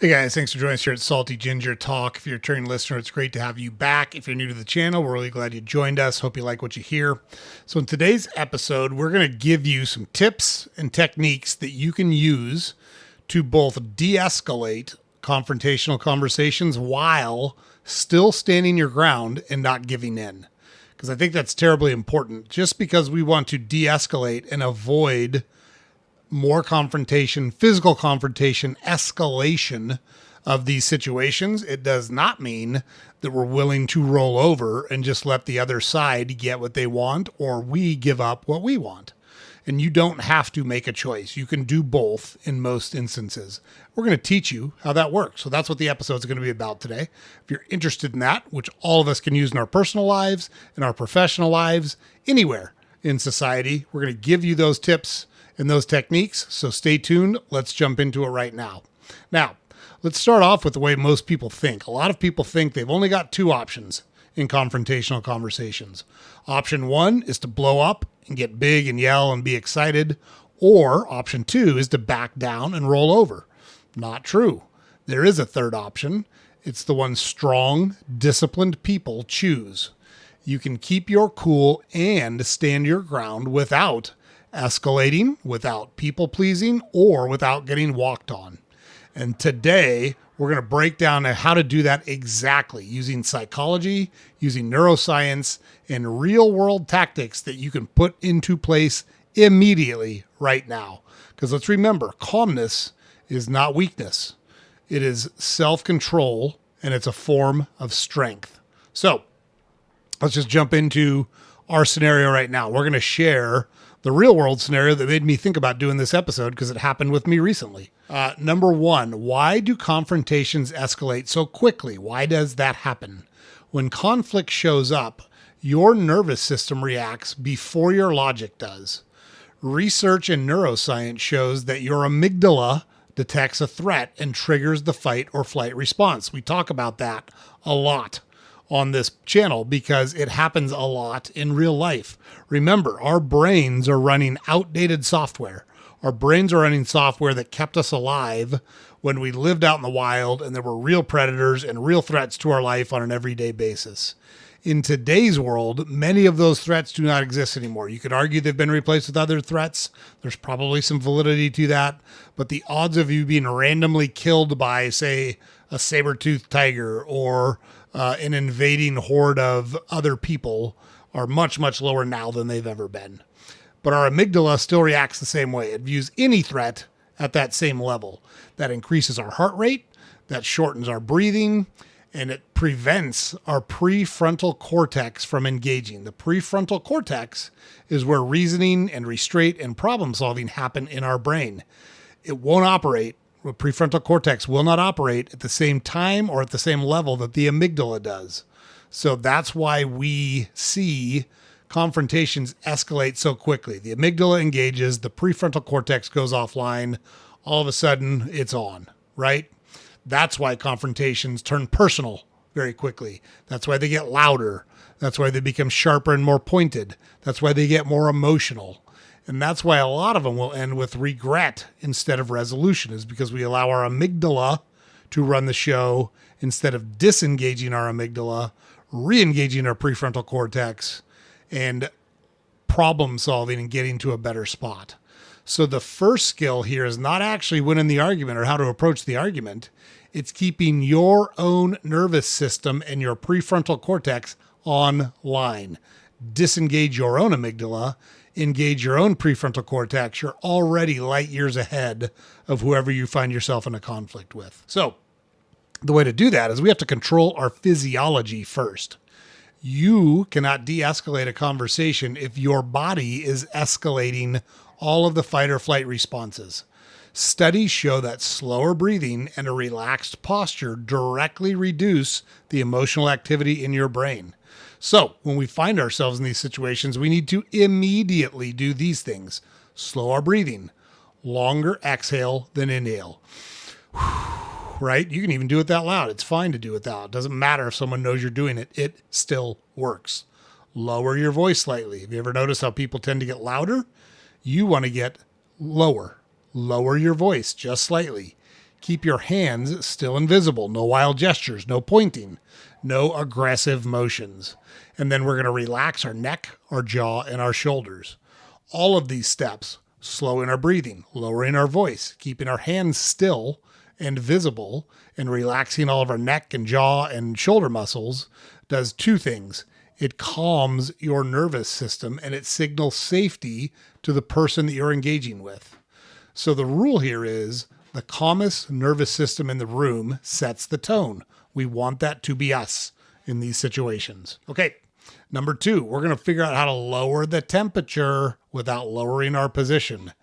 Hey guys, thanks for joining us here at Salty Ginger Talk. If you're a returning listener, it's great to have you back. If you're new to the channel, we're really glad you joined us. Hope you like what you hear. So in today's episode, we're going to give you some tips and techniques that you can use to both de-escalate confrontational conversations while still standing your ground and not giving in. Because I think that's terribly important. Just because we want to de-escalate and avoid more confrontation, physical confrontation, escalation of these situations, it does not mean that we're willing to roll over and just let the other side get what they want or we give up what we want. And you don't have to make a choice. You can do both in most instances. We're going to teach you how that works. So that's what the episode is going to be about today. If you're interested in that, which all of us can use in our personal lives, in our professional lives, anywhere in society, we're going to give you those tips and those techniques. So stay tuned. Let's jump into it right now. Now, let's start off with the way most people think. A lot of people think they've only got two options in confrontational conversations. Option one is to blow up and get big and yell and be excited. Or option two is to back down and roll over. Not true. There is a third option. It's the one strong, disciplined people choose. You can keep your cool and stand your ground without escalating, without people pleasing, or without getting walked on. And today we're going to break down how to do that exactly using psychology, using neuroscience, and real world tactics that you can put into place immediately right now. Because let's remember, calmness is not weakness. It is self-control, and it's a form of strength. So let's just jump into our scenario right now. We're going to share the real world scenario that made me think about doing this episode because it happened with me recently. Number one, why do confrontations escalate so quickly? Why does that happen? When conflict shows up, your nervous system reacts before your logic does. Research in neuroscience shows that your amygdala detects a threat and triggers the fight or flight response. We talk about that a lot on this channel because it happens a lot in real life. Remember, our brains are running outdated software. Our brains are running software that kept us alive when we lived out in the wild and there were real predators and real threats to our life on an everyday basis. In today's world, many of those threats do not exist anymore. You could argue they've been replaced with other threats. There's probably some validity to that, but the odds of you being randomly killed by, say, a saber-toothed tiger or an invading horde of other people are much, much lower now than they've ever been. But our amygdala still reacts the same way. It views any threat at that same level. That increases our heart rate, that shortens our breathing, and it prevents our prefrontal cortex from engaging. The prefrontal cortex is where reasoning and restraint and problem solving happen in our brain. It won't operate. The prefrontal cortex will not operate at the same time or at the same level that the amygdala does. So that's why we see confrontations escalate so quickly. The amygdala engages, the prefrontal cortex goes offline, all of a sudden it's on, right? That's why confrontations turn personal very quickly. That's why they get louder. That's why they become sharper and more pointed. That's why they get more emotional. And that's why a lot of them will end with regret instead of resolution, is because we allow our amygdala to run the show instead of disengaging our amygdala, re-engaging our prefrontal cortex, and problem solving and getting to a better spot. So the first skill here is not actually winning the argument or how to approach the argument. It's keeping your own nervous system and your prefrontal cortex online. Disengage your own amygdala, engage your own prefrontal cortex. You're already light years ahead of whoever you find yourself in a conflict with. So the way to do that is we have to control our physiology first. You cannot de-escalate a conversation if your body is escalating all of the fight or flight responses. Studies show that slower breathing and a relaxed posture directly reduce the emotional activity in your brain. So when we find ourselves in these situations, we need to immediately do these things. Slow our breathing, longer exhale than inhale. Right? You can even do it that loud. It's fine to do it that loud. It doesn't matter if someone knows you're doing it. It still works. Lower your voice slightly. Have you ever noticed how people tend to get louder? You want to get lower. Lower your voice just slightly. Keep your hands still and visible. No wild gestures, no pointing, no aggressive motions. And then we're going to relax our neck, our jaw, and our shoulders. All of these steps, slowing our breathing, lowering our voice, keeping our hands still and visible, and relaxing all of our neck and jaw and shoulder muscles, does two things. It calms your nervous system and it signals safety to the person that you're engaging with. So the rule here is the calmest nervous system in the room sets the tone. We want that to be us in these situations. Okay, number 2, we're going to figure out how to lower the temperature without lowering our position.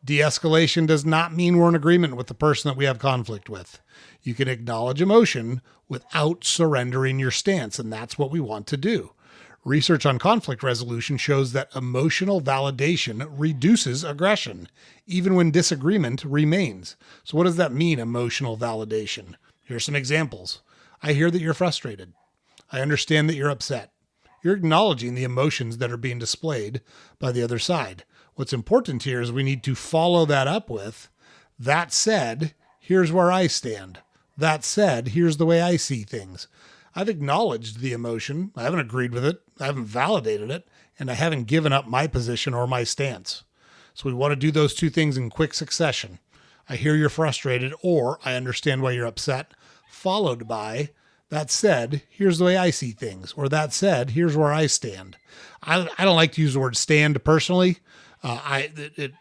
De-escalation does not mean we're in agreement with the person that we have conflict with. You can acknowledge emotion without surrendering your stance, and that's what we want to do. Research on conflict resolution shows that emotional validation reduces aggression, even when disagreement remains. So what does that mean, emotional validation? Here's some examples. I hear that you're frustrated. I understand that you're upset. You're acknowledging the emotions that are being displayed by the other side. What's important here is we need to follow that up with, that said, here's where I stand. That said, here's the way I see things. I've acknowledged the emotion. I haven't agreed with it. I haven't validated it. And I haven't given up my position or my stance. So we want to do those two things in quick succession. I hear you're frustrated, or I understand why you're upset, followed by, that said, here's the way I see things. Or that said, here's where I stand. I don't like to use the word stand personally. It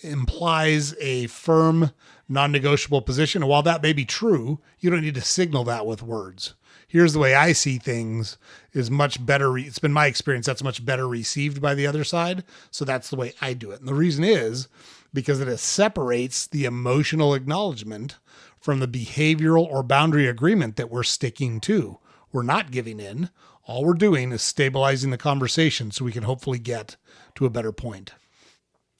implies a firm, non-negotiable position. And while that may be true, you don't need to signal that with words. Here's the way I see things is much better. It's been my experience. That's much better received by the other side. So that's the way I do it. And the reason is because it separates the emotional acknowledgement from the behavioral or boundary agreement that we're sticking to. We're not giving in. All we're doing is stabilizing the conversation so we can hopefully get to a better point.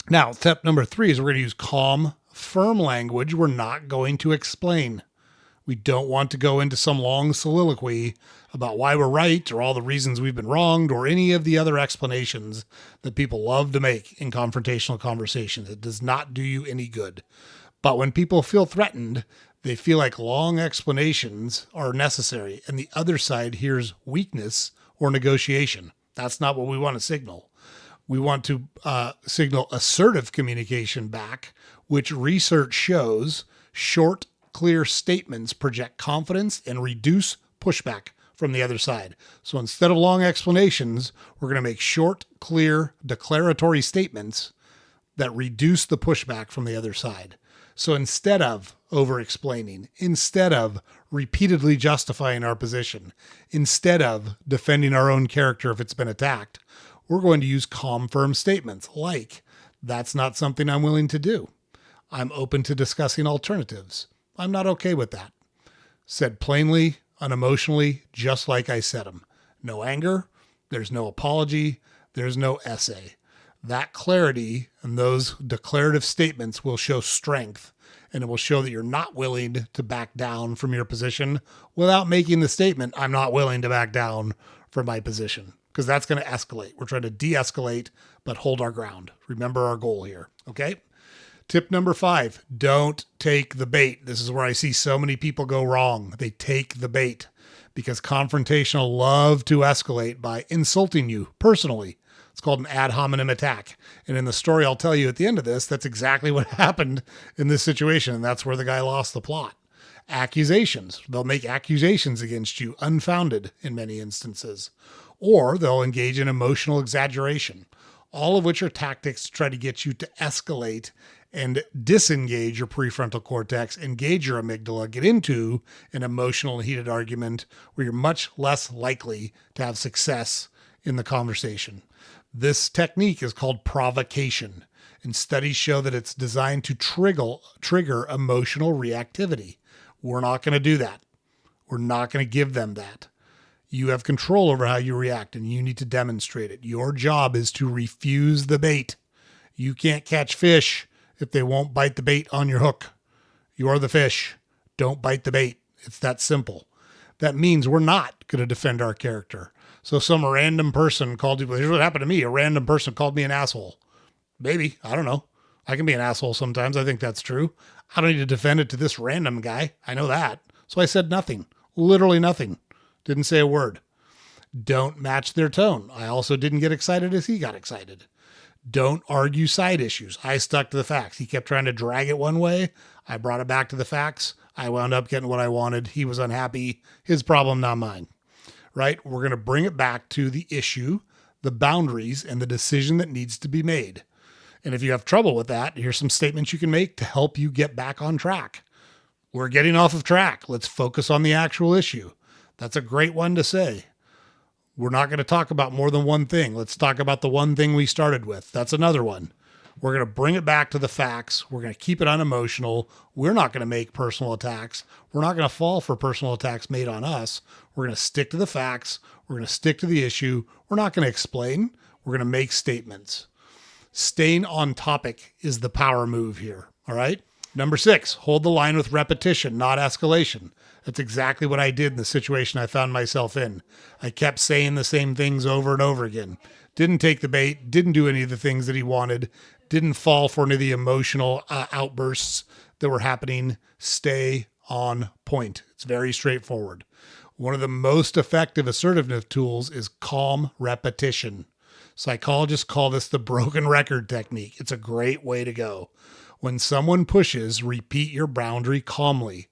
Now, step number 3 is we're going to use calm, firm language we're not going to explain. We don't want to go into some long soliloquy about why we're right or all the reasons we've been wronged or any of the other explanations that people love to make in confrontational conversations. It does not do you any good. But when people feel threatened, they feel like long explanations are necessary, and the other side hears weakness or negotiation. That's not what we want to signal. We want to signal assertive communication back, which research shows short, clear statements project confidence and reduce pushback from the other side. So instead of long explanations, we're going to make short, clear, declaratory statements that reduce the pushback from the other side. So instead of over-explaining, instead of repeatedly justifying our position, instead of defending our own character if it's been attacked, we're going to use calm, firm statements like, that's not something I'm willing to do. I'm open to discussing alternatives. I'm not okay with that. Said plainly, unemotionally, just like I said them. No anger. There's no apology. There's no essay. That clarity and those declarative statements will show strength, and it will show that you're not willing to back down from your position without making the statement, I'm not willing to back down from my position, because that's going to escalate. We're trying to de-escalate, but hold our ground. Remember our goal here, okay? Tip number 5, don't take the bait. This is where I see so many people go wrong. They take the bait because confrontational love to escalate by insulting you personally. It's called an ad hominem attack. And in the story I'll tell you at the end of this, that's exactly what happened in this situation. And that's where the guy lost the plot. Accusations. They'll make accusations against you unfounded in many instances. Or they'll engage in emotional exaggeration. All of which are tactics to try to get you to escalate and disengage your prefrontal cortex, engage your amygdala, get into an emotional and heated argument where you're much less likely to have success in the conversation. This technique is called provocation, and studies show that it's designed to trigger emotional reactivity. We're not going to do that. We're not going to give them that. You have control over how you react, and you need to demonstrate it. Your job is to refuse the bait. You can't catch fish if they won't bite the bait on your hook. You're the fish. Don't bite the bait. It's that simple. That means we're not going to defend our character. So some random person called you, here's what happened to me. A random person called me an asshole. Maybe, I don't know. I can be an asshole sometimes. I think that's true. I don't need to defend it to this random guy. I know that. So I said nothing. Literally nothing. Didn't say a word. Don't match their tone. I also didn't get excited as he got excited. Don't argue side issues. I stuck to the facts. He kept trying to drag it one way. I brought it back to the facts. I wound up getting what I wanted. He was unhappy. His problem, not mine. Right? We're going to bring it back to the issue, the boundaries, and the decision that needs to be made. And if you have trouble with that, here's some statements you can make to help you get back on track. We're getting off of track. Let's focus on the actual issue. That's a great one to say. We're not going to talk about more than one thing. Let's talk about the one thing we started with. That's another one. We're going to bring it back to the facts. We're going to keep it unemotional. We're not going to make personal attacks. We're not going to fall for personal attacks made on us. We're going to stick to the facts. We're going to stick to the issue. We're not going to explain. We're going to make statements. Staying on topic is the power move here. All right. Number 6, hold the line with repetition, not escalation. That's exactly what I did in the situation I found myself in. I kept saying the same things over and over again. Didn't take the bait, didn't do any of the things that he wanted, didn't fall for any of the emotional outbursts that were happening. Stay on point. It's very straightforward. One of the most effective assertiveness tools is calm repetition. Psychologists call this the broken record technique. It's a great way to go. When someone pushes, repeat your boundary calmly.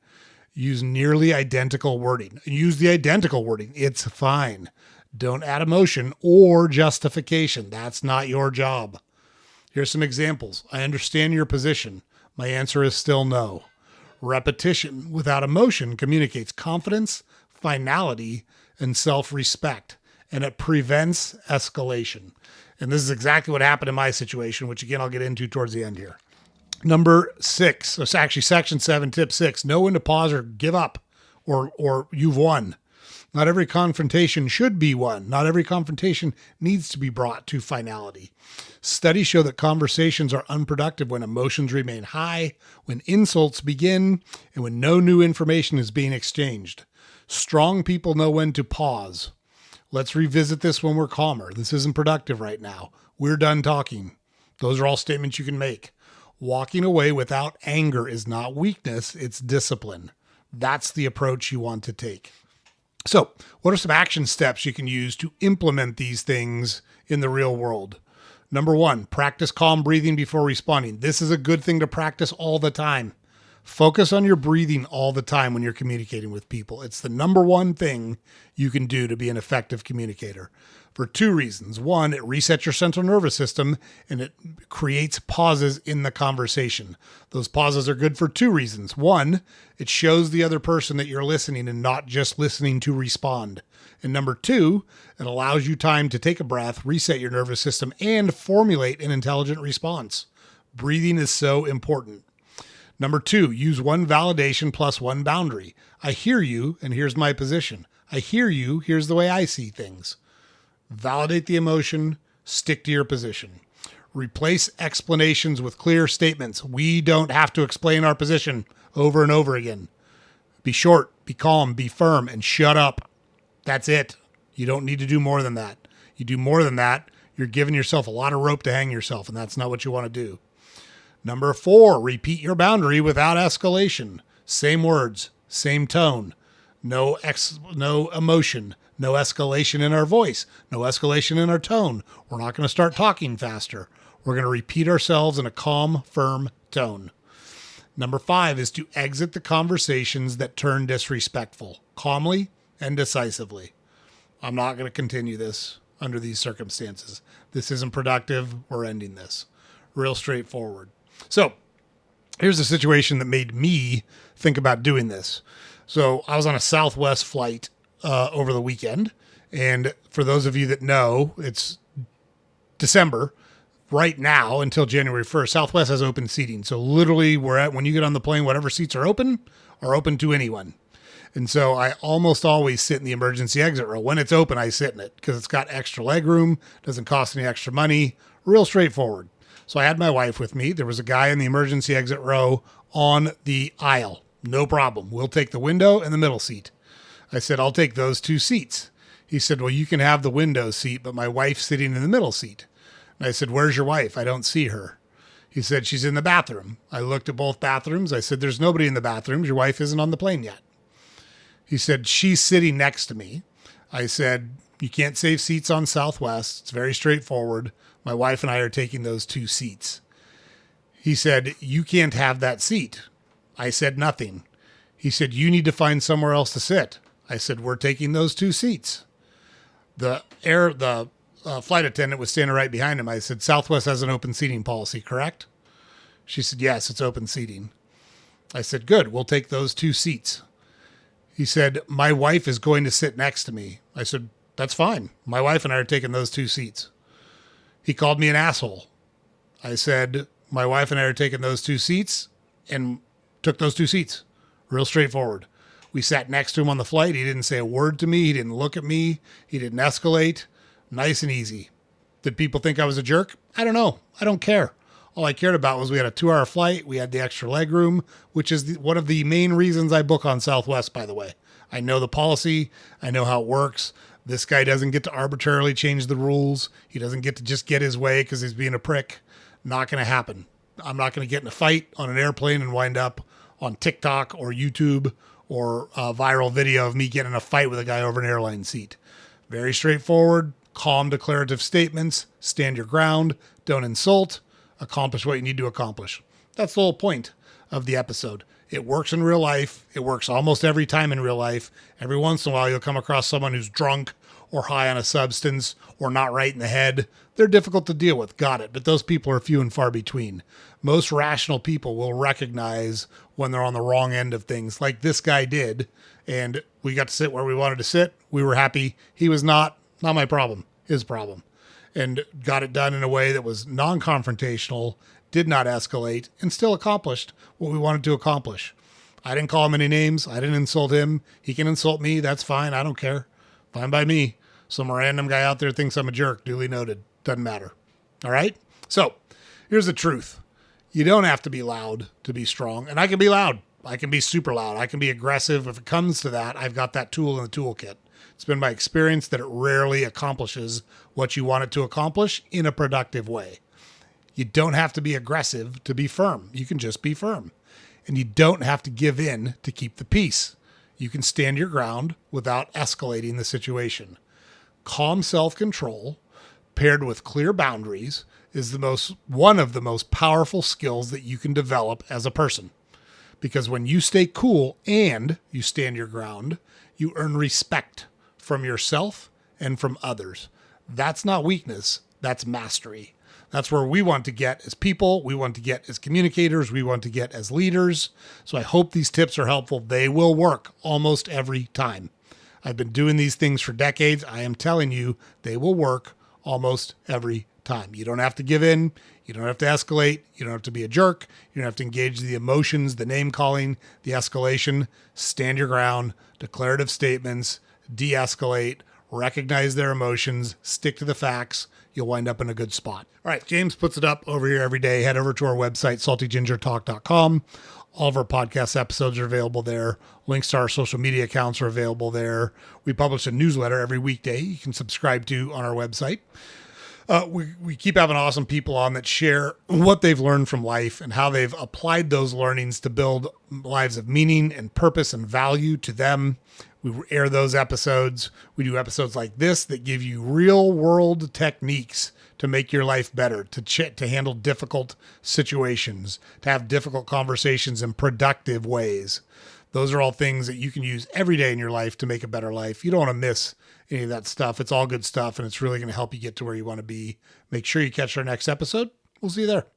Use nearly identical wording. Use the identical wording. It's fine. Don't add emotion or justification. That's not your job. Here's some examples. I understand your position. My answer is still no. Repetition without emotion communicates confidence, finality, and self-respect, and it prevents escalation. And this is exactly what happened in my situation, which again, I'll get into towards the end here. Number 6, so it's actually section 7, tip 6, know when to pause or give up, or you've won. Not every confrontation should be won. Not every confrontation needs to be brought to finality. Studies show that conversations are unproductive when emotions remain high, when insults begin, and when no new information is being exchanged. Strong people know when to pause. Let's revisit this when we're calmer. This isn't productive right now. We're done talking. Those are all statements you can make. Walking away without anger is not weakness, it's discipline. That's the approach you want to take. So, what are some action steps you can use to implement these things in the real world? Number 1, practice calm breathing before responding. This is a good thing to practice all the time. Focus on your breathing all the time when you're communicating with people. It's the number one thing you can do to be an effective communicator. For 2 reasons. 1, it resets your central nervous system and it creates pauses in the conversation. Those pauses are good for 2 reasons. 1, it shows the other person that you're listening and not just listening to respond. And number 2, it allows you time to take a breath, reset your nervous system, and formulate an intelligent response. Breathing is so important. Number 2, use 1 validation plus 1 boundary. I hear you, and here's my position. I hear you, here's the way I see things. Validate the emotion, stick to your position. Replace explanations with clear statements. We don't have to explain our position over and over again. Be short, be calm, be firm, and shut up. That's it. You don't need to do more than that. You do more than that, you're giving yourself a lot of rope to hang yourself, and that's not what you want to do. Number 4, repeat your boundary without escalation. Same words, same tone. No emotion, no escalation in our voice, no escalation in our tone. We're not going to start talking faster. We're going to repeat ourselves in a calm, firm tone. Number 5 is to exit the conversations that turn disrespectful, calmly and decisively. I'm not going to continue this under these circumstances. This isn't productive. We're ending this. Real straightforward. So here's a situation that made me think about doing this. So I was on a Southwest flight over the weekend. And for those of you that know, it's December. Right now, until January 1st, Southwest has open seating. So literally, when you get on the plane, whatever seats are open to anyone. And so I almost always sit in the emergency exit row. When it's open, I sit in it because it's got extra leg room, doesn't cost any extra money, real straightforward. So I had my wife with me. There was a guy in the emergency exit row on the aisle. No problem. We'll take the window and the middle seat. I said, I'll take those 2 seats. He said, well, you can have the window seat, but my wife's sitting in the middle seat. And I said, where's your wife? I don't see her. He said, she's in the bathroom. I looked at both bathrooms. I said, there's nobody in the bathrooms. Your wife isn't on the plane yet. He said, she's sitting next to me. I said, you can't save seats on Southwest. It's very straightforward. My wife and I are taking those 2 seats. He said, you can't have that seat. I said nothing. He said, you need to find somewhere else to sit. I said, we're taking those 2 seats. The flight attendant was standing right behind him. I said, Southwest has an open seating policy, correct? She said, yes, it's open seating. I said, good, we'll take those 2 seats. He said, my wife is going to sit next to me. I said, that's fine. My wife and I are taking those 2 seats. He called me an asshole. I said, my wife and I are taking those 2 seats, and took those 2 seats. Real straightforward. We sat next to him on the flight. He didn't say a word to me. He didn't look at me. He didn't escalate. Nice and easy. Did people think I was a jerk? I don't know. I don't care. All I cared about was we had a 2-hour flight. We had the extra leg room, which is one of the main reasons I book on Southwest, by the way. I know the policy. I know how it works. This guy doesn't get to arbitrarily change the rules. He doesn't get to just get his way because he's being a prick. Not going to happen. I'm not going to get in a fight on an airplane and wind up on TikTok or YouTube or a viral video of me getting in a fight with a guy over an airline seat. Very straightforward, calm declarative statements, stand your ground, don't insult, accomplish what you need to accomplish. That's the whole point of the episode. It works in real life. It works almost every time in real life. Every once in a while, you'll come across someone who's drunk or high on a substance or not right in the head. They're difficult to deal with. Got it. But those people are few and far between. Most rational people will recognize when they're on the wrong end of things, like this guy did. And we got to sit where we wanted to sit. We were happy. He was not my problem, his problem. And got it done in a way that was non-confrontational, did not escalate, and still accomplished what we wanted to accomplish. I didn't call him any names. I didn't insult him. He can insult me. That's fine. I don't care. Fine by me. Some random guy out there thinks I'm a jerk. Duly noted. Doesn't matter. All right? So here's the truth. You don't have to be loud to be strong. And I can be loud. I can be super loud. I can be aggressive. If it comes to that, I've got that tool in the toolkit. It's been my experience that it rarely accomplishes what you want it to accomplish in a productive way. You don't have to be aggressive to be firm. You can just be firm. And you don't have to give in to keep the peace. You can stand your ground without escalating the situation. Calm self-control paired with clear boundaries is one of the most powerful skills that you can develop as a person. Because when you stay cool and you stand your ground, you earn respect from yourself and from others. That's not weakness, that's mastery. That's where we want to get as people, we want to get as communicators, we want to get as leaders. So I hope these tips are helpful. They will work almost every time. I've been doing these things for decades. I am telling you, they will work almost every time. You don't have to give in. You don't have to escalate. You don't have to be a jerk. You don't have to engage the emotions, the name calling, the escalation. Stand your ground, declarative statements, de-escalate, recognize their emotions, stick to the facts. You'll wind up in a good spot. All right, James puts it up over here every day. Head over to our website, saltygingertalk.com. All of our podcast episodes are available there. Links to our social media accounts are available there. We publish a newsletter every weekday you can subscribe to on our website. We keep having awesome people on that share what they've learned from life and how they've applied those learnings to build lives of meaning and purpose and value to them. We air those episodes. We do episodes like this that give you real world techniques to make your life better, to handle difficult situations, to have difficult conversations in productive ways. Those are all things that you can use every day in your life to make a better life. You don't want to miss any of that stuff. It's all good stuff, and it's really going to help you get to where you want to be. Make sure you catch our next episode. We'll see you there.